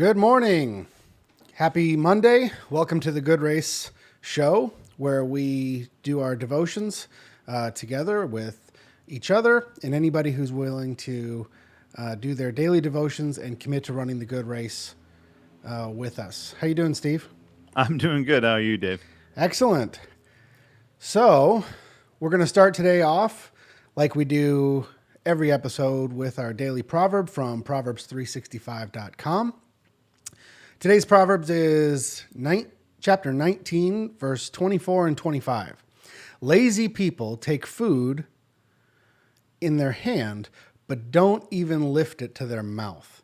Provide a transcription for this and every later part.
Good morning. Happy Monday. Welcome to the Good Race show where we do our devotions together with each other and anybody who's willing to do their daily devotions and commit to running the good race with us. How you doing, Steve? I'm doing good. How are you, Dave? Excellent. So we're going to start today off like we do every episode with our daily proverb from Proverbs365.com. Today's Proverbs is chapter 19, verse 24 and 25. Lazy people take food in their hand, but don't even lift it to their mouth.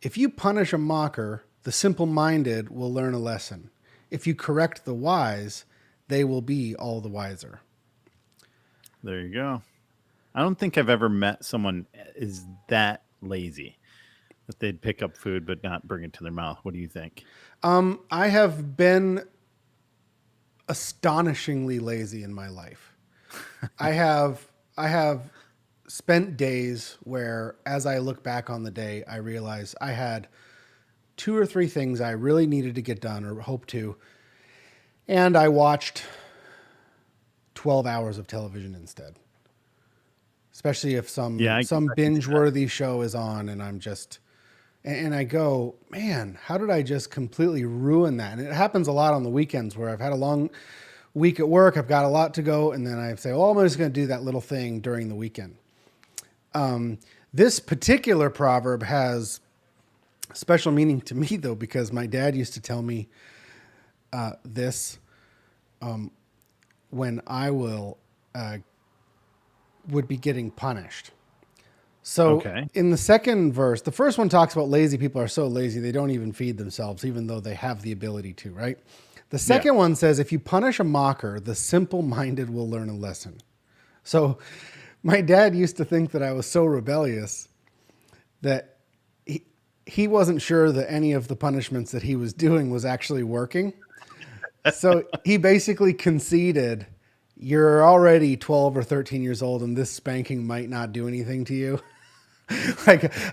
If you punish a mocker, the simple-minded will learn a lesson. If you correct the wise, they will be all the wiser. There you go. I don't think I've ever met someone is that lazy that they'd pick up food but not bring it to their mouth. What do you think? I have been astonishingly lazy in my life. I have spent days where, as I look back on the day, I realize I had 2 or 3 things I really needed to get done or hope to, and I watched 12 hours of television instead. Especially if some binge-worthy show is on, and and I go, man, how did I just completely ruin that? And it happens a lot on the weekends where I've had a long week at work, I've got a lot to go, and then I say, oh, I'm just going to do that little thing during the weekend. This particular proverb has special meaning to me, though, because my dad used to tell me this when I would be getting punished. So in the second verse, the first one talks about lazy people are so lazy they don't even feed themselves, even though they have the ability to, right? The second one says, if you punish a mocker, the simple-minded will learn a lesson. So my dad used to think that I was so rebellious that he wasn't sure that any of the punishments that he was doing was actually working. So he basically conceded, you're already 12 or 13 years old and this spanking might not do anything to you.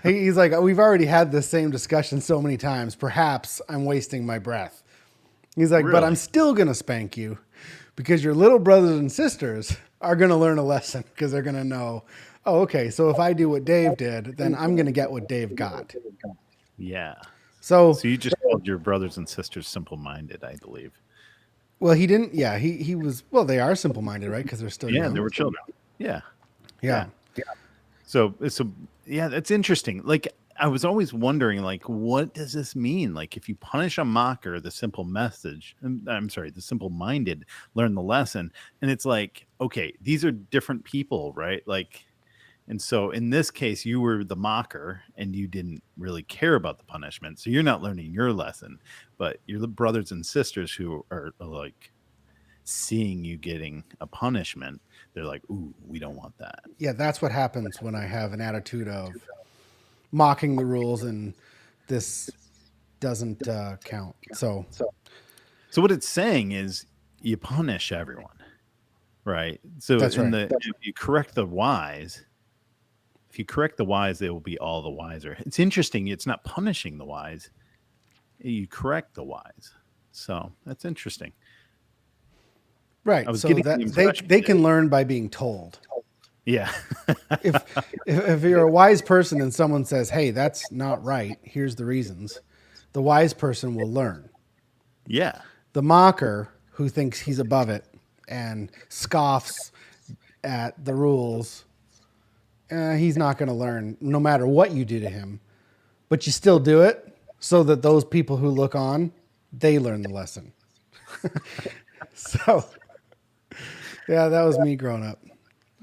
He's like, we've already had this same discussion so many times. Perhaps I'm wasting my breath. He's like, Really? but I'm still going to spank you because your little brothers and sisters are going to learn a lesson because they're going to know, oh, okay, so if I do what Dave did, then I'm going to get what Dave got. Yeah. So So you just called your brothers and sisters simple-minded, I believe. well, he didn't. Yeah, he was. Well, they are simple-minded, right? Because they're still Yeah, young. they were children. Yeah. Yeah. So yeah, that's interesting. Like I was always wondering, like, what does this mean? Like, if you punish a mocker, the the simple-minded learn the lesson, and it's like, okay, these are different people, right? Like, and so in this case, you were the mocker, and you didn't really care about the punishment, so you're not learning your lesson, but your brothers and sisters who are like seeing you getting a punishment, they're like, ooh, we don't want that. Yeah, that's what happens when I have an attitude of mocking the rules and this doesn't count. So So what it's saying is you punish everyone, right? So that's right. if you correct the wise, they will be all the wiser. It's interesting. It's not punishing the wise. You correct the wise. So that's interesting. I Right. was So getting the that impression they can learn by being told. Yeah. If if you're a wise person and someone says, "Hey, that's not right. Here's the reasons," the wise person will learn. Yeah. The mocker who thinks he's above it and scoffs at the rules, he's not going to learn no matter what you do to him. But you still do it so that those people who look on, they learn the lesson. So, yeah, that was me growing up.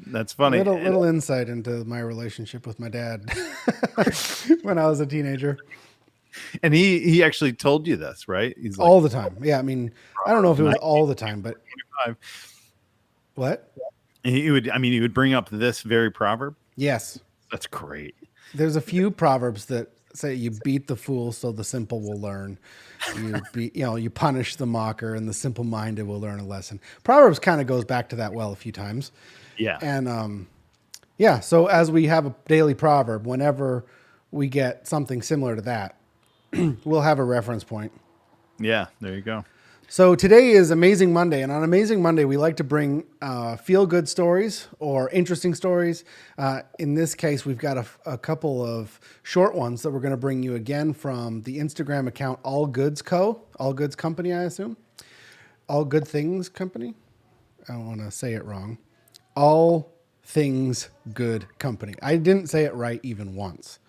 That's funny. Little insight into my relationship with my dad when I was a teenager. And he actually told you this, right? He's like, All the time. Yeah, I mean, I don't know if it was all the time, but 25. what? He would bring up this very proverb. Yes. That's great. There's a few proverbs that say you beat the fool so the simple will learn. You punish the mocker and the simple-minded will learn a lesson. Proverbs kind of goes back to that well a few times. Yeah. And so as we have a daily proverb, whenever we get something similar to that, we'll have a reference point. Yeah, there you go. So today is Amazing Monday, and on Amazing Monday, we like to bring feel-good stories or interesting stories. In this case, we've got a couple of short ones that we're going to bring you again from the Instagram account All Goods Co. All Goods Company, I assume. All Good Things Company. I don't want to say it wrong. All Things Good Company. I didn't say it right even once.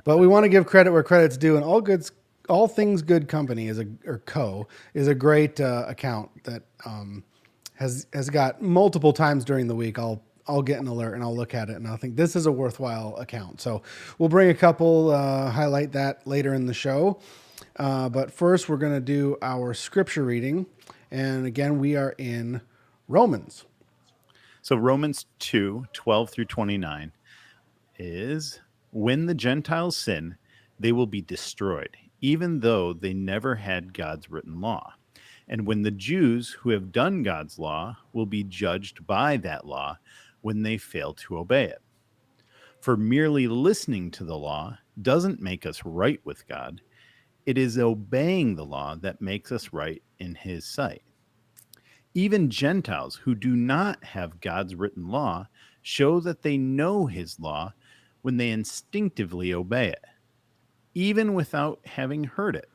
But we want to give credit where credit's due, and All Things Good Company is a great account that has got multiple times during the week. I'll get an alert and I'll look at it and I'll think this is a worthwhile account. So we'll bring a couple, highlight that later in the show. But first, we're going to do our scripture reading, and again, we are in Romans. So Romans 2:12 through 29 is, when the Gentiles sin, they will be destroyed, even though they never had God's written law. And when the Jews who have done God's law will be judged by that law when they fail to obey it. For merely listening to the law doesn't make us right with God. It is obeying the law that makes us right in his sight. Even Gentiles who do not have God's written law show that they know his law when they instinctively obey it, even without having heard it.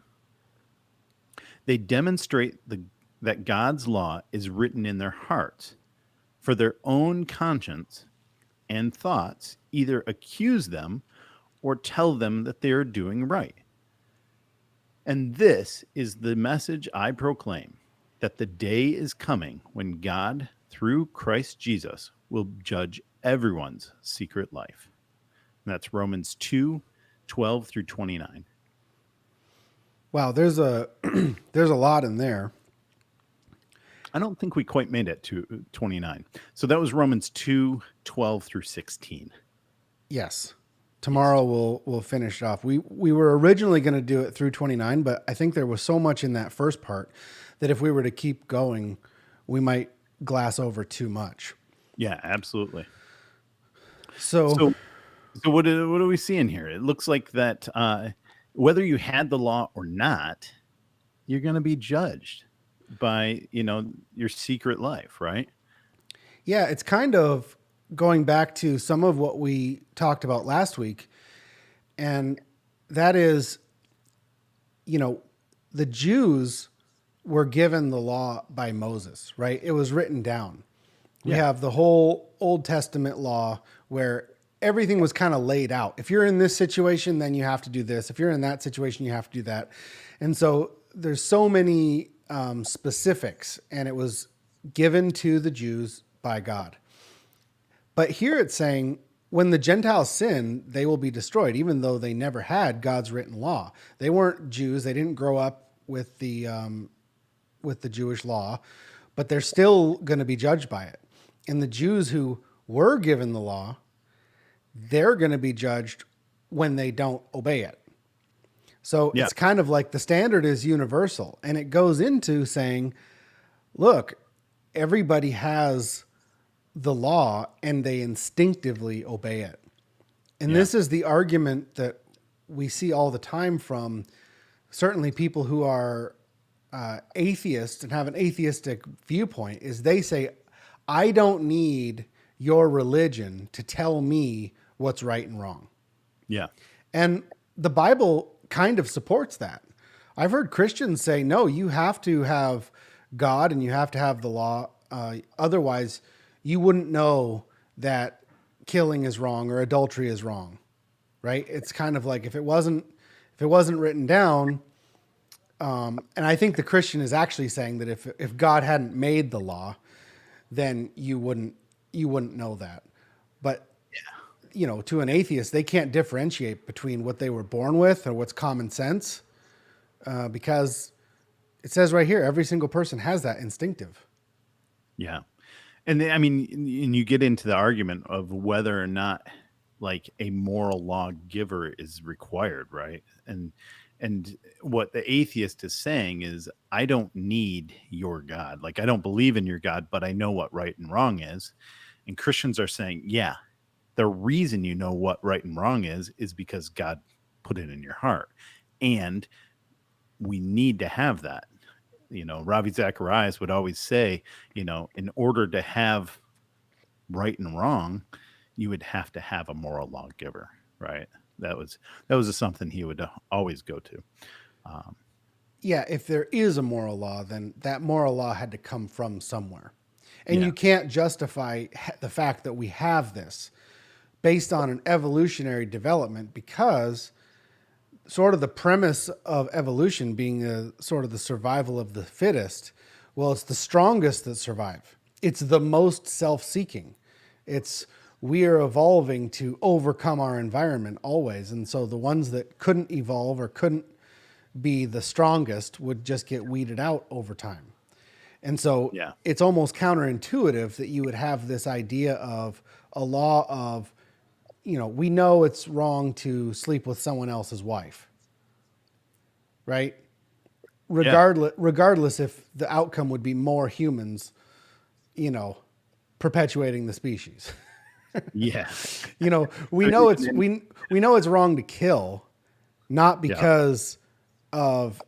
They demonstrate that God's law is written in their hearts, for their own conscience and thoughts either accuse them or tell them that they are doing right. And this is the message I proclaim, that the day is coming when God, through Christ Jesus, will judge everyone's secret life. And that's Romans 2:12 through 29. Wow, there's a there's a lot in there. I don't think we quite made it to 29. So that was Romans 2:12 through 16. Yes. Yes. Tomorrow we'll finish it off. We were originally going to do it through 29, but I think there was so much in that first part that if we were to keep going, we might glass over too much. Yeah, absolutely. So, So what are we seeing here? It looks like that whether you had the law or not, you're going to be judged by, your secret life, right? yeah, it's kind of going back to some of what we talked about last week, and that is, you know, the Jews were given the law by Moses, right? It was written down. We Yeah. have the whole Old Testament law where everything was kind of laid out. If you're in this situation, then you have to do this. If you're in that situation, you have to do that. And so there's so many specifics, and it was given to the Jews by God. But here it's saying, when the Gentiles sin, they will be destroyed, even though they never had God's written law. They weren't Jews; they didn't grow up with the Jewish law, but they're still going to be judged by it. And the Jews who were given the law, they're going to be judged when they don't obey it. So Yeah. it's kind of like the standard is universal. And it goes into saying, look, everybody has the law and they instinctively obey it. And Yeah. this is the argument that we see all the time from certainly people who are atheists and have an atheistic viewpoint is they say, I don't need your religion to tell me what's right and wrong. Yeah. And the Bible kind of supports that. I've heard Christians say, no, you have to have God and you have to have the law. Otherwise, you wouldn't know that killing is wrong or adultery is wrong, right? It's kind of like if it wasn't written down. And I think the Christian is actually saying that if God hadn't made the law, then you wouldn't know that. But to an atheist, they can't differentiate between what they were born with or what's common sense, because it says right here, every single person has that instinctive. Yeah. I mean, and you get into the argument of whether or not like a moral lawgiver is required, right? And what the atheist is saying is, I don't need your God. Like, I don't believe in your God, but I know what right and wrong is. And Christians are saying, yeah, the reason you know what right and wrong is because God put it in your heart. And we need to have that. Ravi Zacharias would always say, in order to have right and wrong, you would have to have a moral lawgiver, right? That was something he would always go to. Um, Yeah, if there is a moral law, then that moral law had to come from somewhere. And you yeah, can't justify the fact that we have this based on an evolutionary development, because sort of the premise of evolution being sort of the survival of the fittest. Well, it's the strongest that survive. It's the most self-seeking. It's We are evolving to overcome our environment always, and so the ones that couldn't evolve or couldn't be the strongest would just get weeded out over time. And so yeah, it's almost counterintuitive that you would have this idea of a law of, we know it's wrong to sleep with someone else's wife, right? yeah, Regardless if the outcome would be more humans, you know, perpetuating the species. yeah. We I know mean, we know it's wrong to kill, not yeah, because of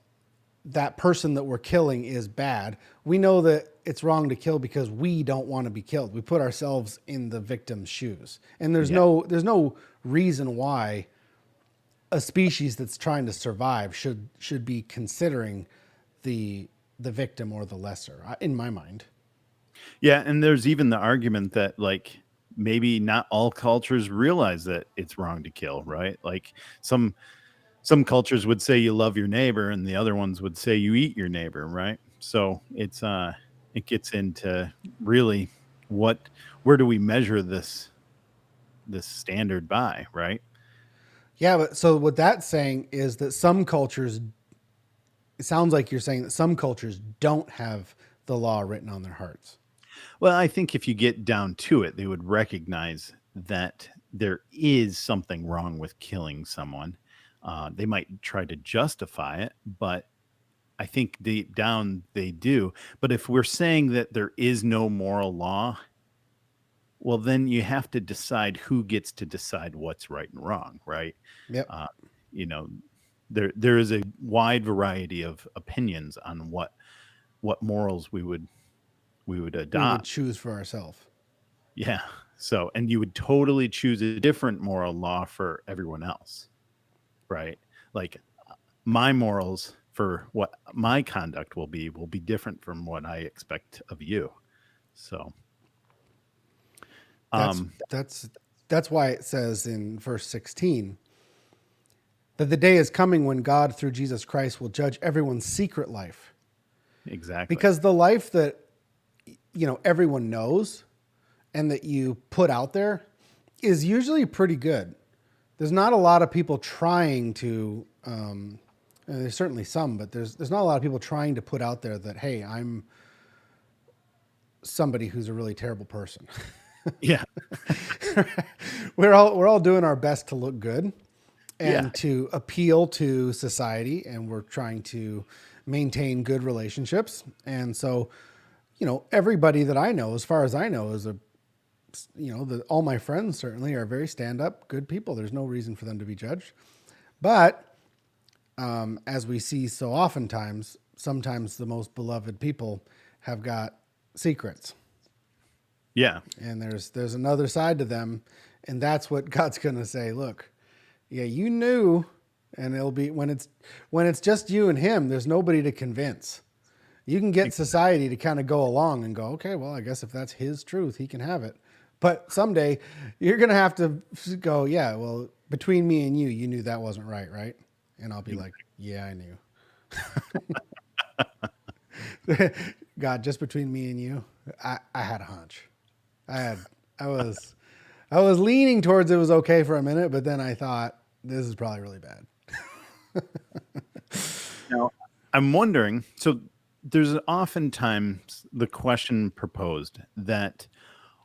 that person that we're killing is bad. We know that it's wrong to kill because we don't want to be killed. We put ourselves in the victim's shoes. And yeah. there's no reason why a species that's trying to survive should be considering the victim or the lesser, in my mind. Yeah, and there's even the argument that like maybe not all cultures realize that it's wrong to kill, right? Like some some cultures would say you love your neighbor and the other ones would say you eat your neighbor, right? So it gets into really what where do we measure this standard by, right? Yeah, but so what that's saying is that some cultures, it sounds like you're saying that some cultures don't have the law written on their hearts. Well, I think if you get down to it, they would recognize that there is something wrong with killing someone. They might try to justify it, but I think deep down they do. But if we're saying that there is no moral law, well, then you have to decide who gets to decide what's right and wrong, right? Yep. Uh, you know, there is a wide variety of opinions on what morals we would We would adopt. choose for ourselves. Yeah. So, and you would totally choose a different moral law for everyone else, right? Like my morals for what my conduct will be different from what I expect of you. So, That's um, that's that's why it says in verse 16 that the day is coming when God through Jesus Christ will judge everyone's secret life. exactly. Because the life that everyone knows and that you put out there is usually pretty good. There's not a lot of people trying to. There's certainly some, but there's not a lot of people trying to put out there that, hey, I'm somebody who's a really terrible person. Yeah. We're all doing our best to look good Yeah. and to appeal to society, and we're trying to maintain good relationships. And so, everybody that I know, as far as I know, is all my friends certainly are very stand up, good people. There's no reason for them to be judged. But as we see so oftentimes, sometimes the most beloved people have got secrets, Yeah. and there's another side to them, and that's what God's going to say. Look, yeah, you knew, and it'll be when it's just you and Him. There's nobody to convince. You can get society to kind of go along and go, okay, well, I guess if that's His truth, He can have it. But someday you're going to have to go, yeah, well, between me and you knew that wasn't right, right? And I'll be like, yeah, I knew. God, just between me and you, I had a hunch. I had, I was, I was leaning towards it was okay for a minute, but then I thought this is probably really bad. Now, I'm wondering, so there's oftentimes the question proposed that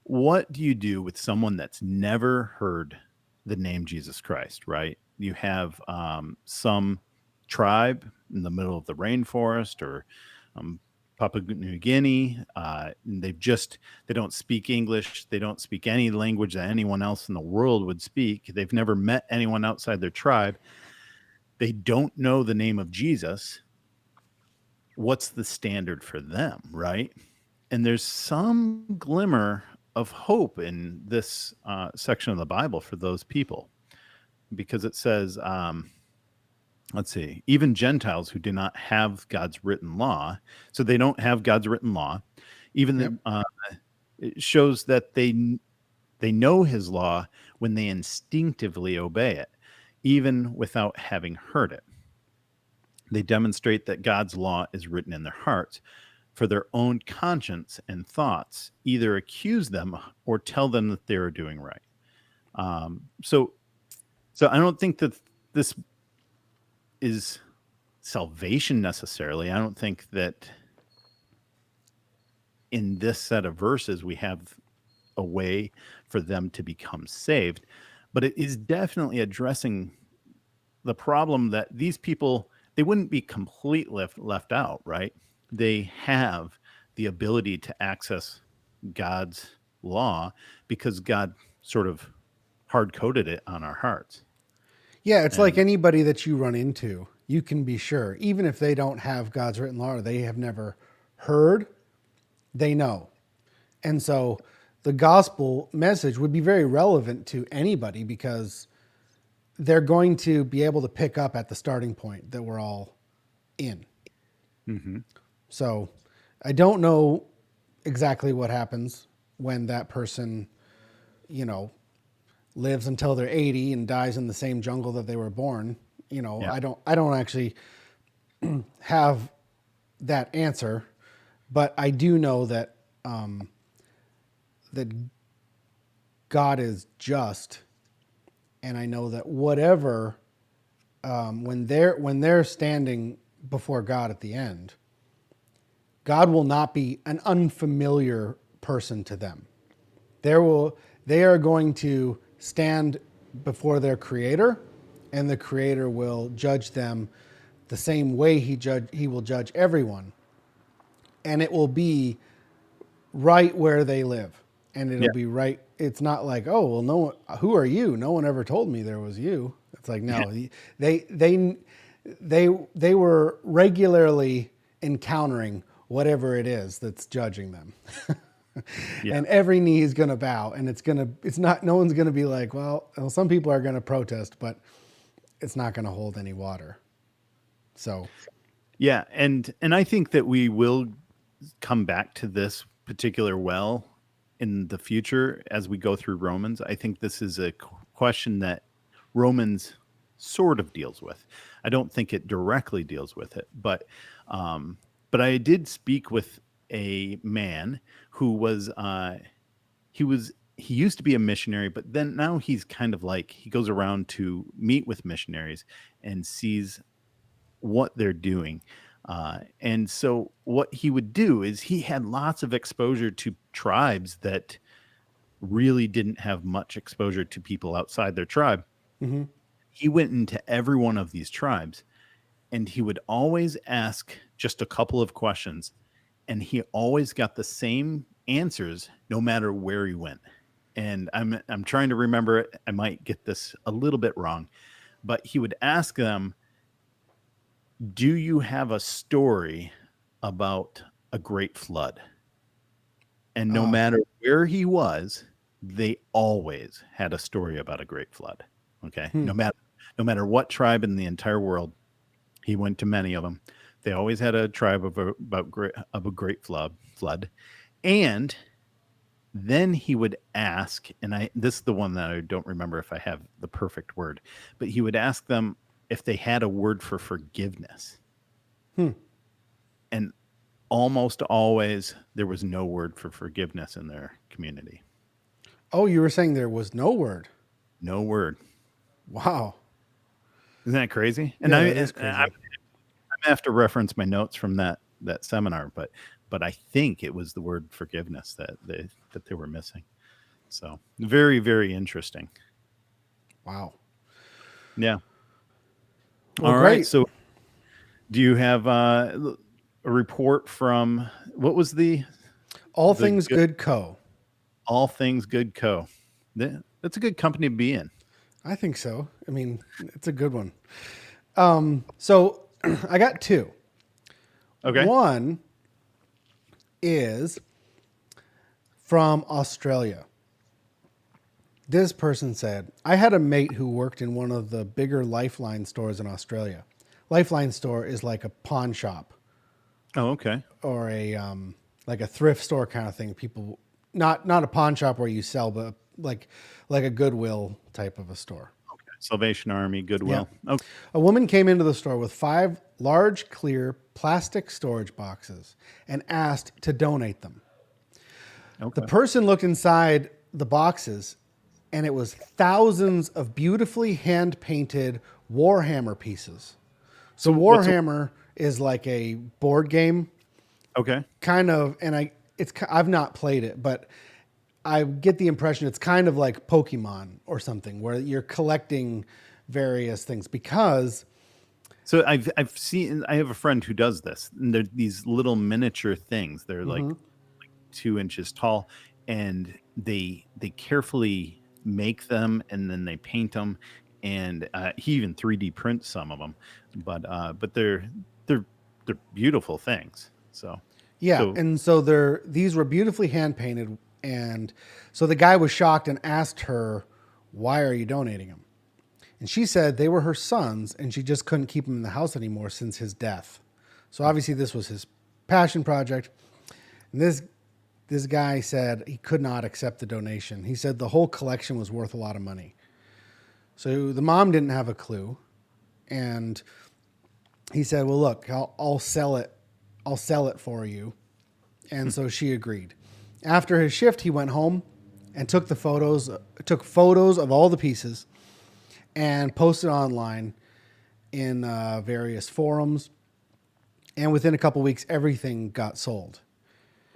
what do you do with someone that's never heard the name Jesus Christ, right? You have some tribe in the middle of the rainforest or um, Papua New Guinea. And they don't speak English. They don't speak any language that anyone else in the world would speak. They've never met anyone outside their tribe. they don't know the name of Jesus, what's the standard for them, right? And there's some glimmer of hope in this section of the Bible for those people because it says, let's see, even Gentiles who do not have God's written law, so they don't have God's written law, even Yep. it shows that they know His law when they instinctively obey it, even without having heard it. They demonstrate that God's law is written in their hearts for their own conscience and thoughts, either accuse them or tell them that they are doing right. Um, so, so I don't think that this is salvation necessarily. I don't think that in this set of verses we have a way for them to become saved, but it is definitely addressing the problem that these people, they wouldn't be complete left out, right? They have the ability to access God's law because God sort of hard coded it on our hearts. Yeah, it's like And anybody that you run into, you can be sure, even if they don't have God's written law or they have never heard, they know. And so the gospel message would be very relevant to anybody because they're going to be able to pick up at the starting point that we're all in. mhm. So I don't know exactly what happens when that person, you know, lives until they're 80 and dies in the same jungle that they were born. Yeah, I don't actually have that answer, but I do know that that God is just, and I know that whatever when they're standing before God at the end, God will not be an unfamiliar person to them. They are going to stand before their creator, and the creator will judge them the same way he will judge everyone. And it will be right where they live. And it'll yeah, be right. It's not like, oh well, no one, who are you? No one ever told me there was you. It's like yeah, no, they they they were regularly encountering whatever it is that's judging them. yeah. And every knee is going to bow, and it's not, no one's going to be like, well, some people are going to protest, but it's not going to hold any water. So, Yeah, and I think that we will come back to this particular well in the future as we go through Romans. I think this is a question that Romans sort of deals with. I don't think it directly deals with it, but I did speak with a man who he used to be a missionary, but then now he's kind of like he goes around to meet with missionaries and sees what they're doing. And so what he would do is he had lots of exposure to tribes that really didn't have much exposure to people outside their tribe. mm-hmm. He went into every one of these tribes and he would always ask just a couple of questions and he always got the same answers no matter where he went. And I'm trying to remember it. I might get this a little bit wrong, but he would ask them, do you have a story about a great flood? And no uh, matter where he was, they always had a story about a great flood. Okay. hmm. No matter what tribe in the entire world, he went to many of them. They always had a tribe of a great flood. And then he would ask, and I this is the one that I don't remember if I have the perfect word, but he would ask them if they had a word for forgiveness. Hmm. And almost always there was no word for forgiveness in their community. Oh, you were saying there was no word. No word. Wow. Isn't that crazy? And Yeah, I that and is I'm crazy. gonna have to reference my notes from that seminar, but I think it was the word forgiveness that they were missing. So very, very interesting. Wow. Yeah. Well, All right. great. So do you have a report from what was All the things good good co. all things good co? That's a good company to be in. I think so. I mean, it's a good one. So I got two. Okay. One is from Australia. This person said, I had a mate who worked in one of the bigger Lifeline stores in Australia. Lifeline store is like a pawn shop Oh, okay. or a like a thrift store kind of thing. People, not a pawn shop where you sell, but like a Goodwill type of a store. Salvation Army, Yeah. Goodwill. Okay. A woman came into the store with 5 large, clear plastic storage boxes and asked to donate them. The Okay. person looked inside the boxes, and it was thousands of beautifully hand painted Warhammer pieces. So So what's Warhammer is like a board game, okay? kind of, and I've not played it, but I get the impression it's kind of like Pokemon or something, where you're collecting various things because So I've seen. I have a friend who does this. And they're these little miniature things. They're like 2 inches tall, and they carefully make them, and then they paint them, and he even 3D prints some of them. But they're they're beautiful things. yeah, So and so these were beautifully hand painted, and so the guy was shocked and asked her, "Why are you donating them?" And she said they were her sons, and she just couldn't keep them in the house anymore since his death. So obviously, this was his passion project. And this guy said he could not accept the donation. He said the whole collection was worth a lot of money. So the mom didn't have a clue, and he said, "Well, look, I'll sell it. I'll sell it for you." And so she agreed. After his shift, he went home and took photos of all the pieces and posted online in various forums. And within a couple weeks, everything got sold.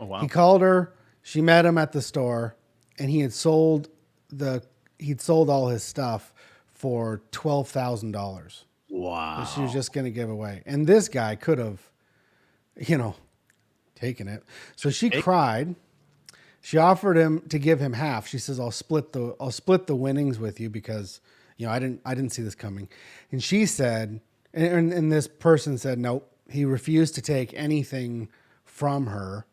oh He wow, called her. She met him at the store, and the he'd sold all his stuff for $12,000 that she was wow. just going to give away. And this guy could have, you know, taken it. So she Hey, cried. She offered him to give him half. She says, I'll split the winnings with you because, I didn't see this coming." And she said, and this person said, nope, he refused to take anything from her.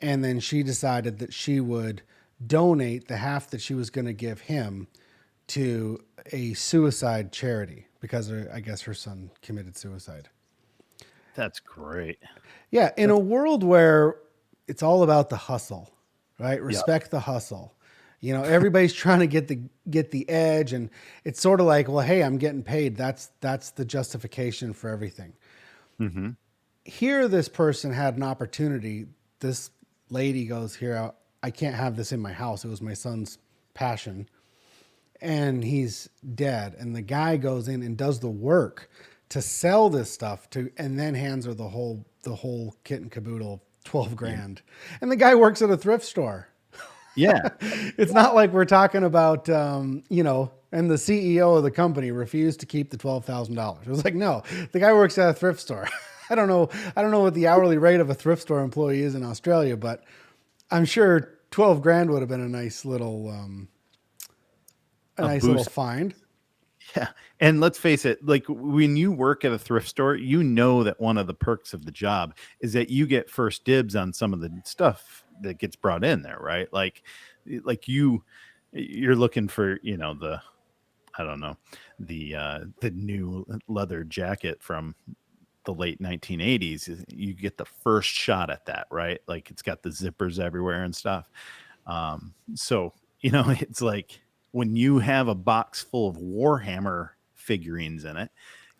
And then she decided that she would donate the half that she was going to give him to a suicide charity because I guess her son committed suicide. that's great. Yeah, in a That's world where it's all about the hustle, right? yeah. Respect the hustle. Everybody's trying to get the edge, and it's sort of like, well, hey, I'm getting paid. That's the justification for everything. Hmm. Here, this person had an opportunity. This lady goes, "Here, I can't have this in my house. It was my son's passion, and he's dead." And the guy goes in and does the work to sell this stuff and then hands her the whole kit and caboodle, 12 Yeah. grand. And the guy works at a thrift store. Yeah. It's not like we're talking about, and the CEO of the company refused to keep the $12,000. It was like, no, the guy works at a thrift store. I don't know what the hourly rate of a thrift store employee is in Australia, but I'm sure 12 grand would have been a A nice little boost. find. Yeah. And let's face it, like when you work at a thrift store, you know that one of the perks of the job is that you get first dibs on some of the stuff that gets brought in there, right? Like you're looking for, the I don't know, the new leather jacket from the late 1980s. You get the first shot at that, right? Like it's got the zippers everywhere and stuff. So, it's like when you have a box full of Warhammer figurines in it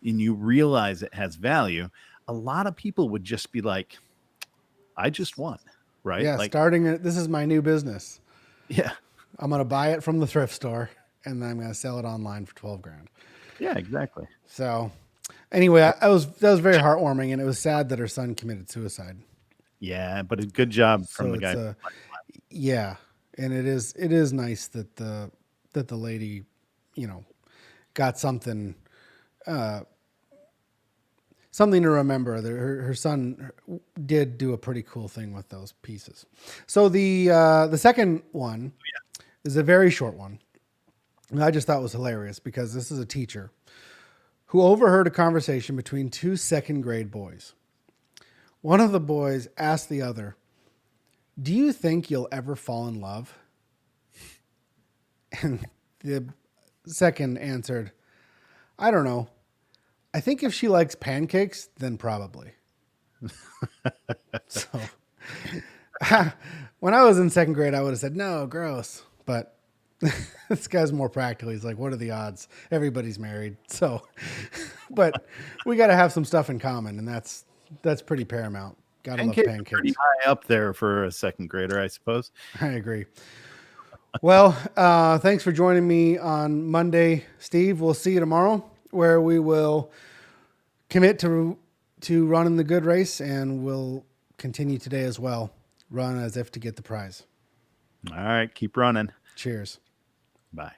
and you realize it has value, a lot of people would just be like, I just won, right? Yeah, Like, this is my new business. yeah, I'm going to buy it from the thrift store and then I'm going to sell it online for 12 grand. yeah, exactly. So, anyway, Well, that was very heartwarming, and it was sad that her son committed suicide. yeah, but a good job from So the it's guy. yeah, and it is nice that the lady, you know, got something to remember. That her son did do a pretty cool thing with those pieces. So the second one is a very short one. And I just thought was hilarious because this is a teacher who overheard a conversation between two second grade boys. One of the boys asked the other, "Do you think you'll ever fall in love?" And the second answered, "I don't know. I think if she likes pancakes, then probably." So when I was in second grade, I would have said, "No, gross." But this guy's more practical. He's like, "What are the odds? Everybody's married." So, but we got to have some stuff in common, and that's pretty paramount. Gotta love Pancakes are pretty pancakes. high up there for a second grader, I suppose. I agree. Well, thanks for joining me on Monday, Steve. We'll see you tomorrow, where we will commit to running the good race, and we'll continue today as well. Run as if to get the prize. All right, keep running. Cheers. Bye.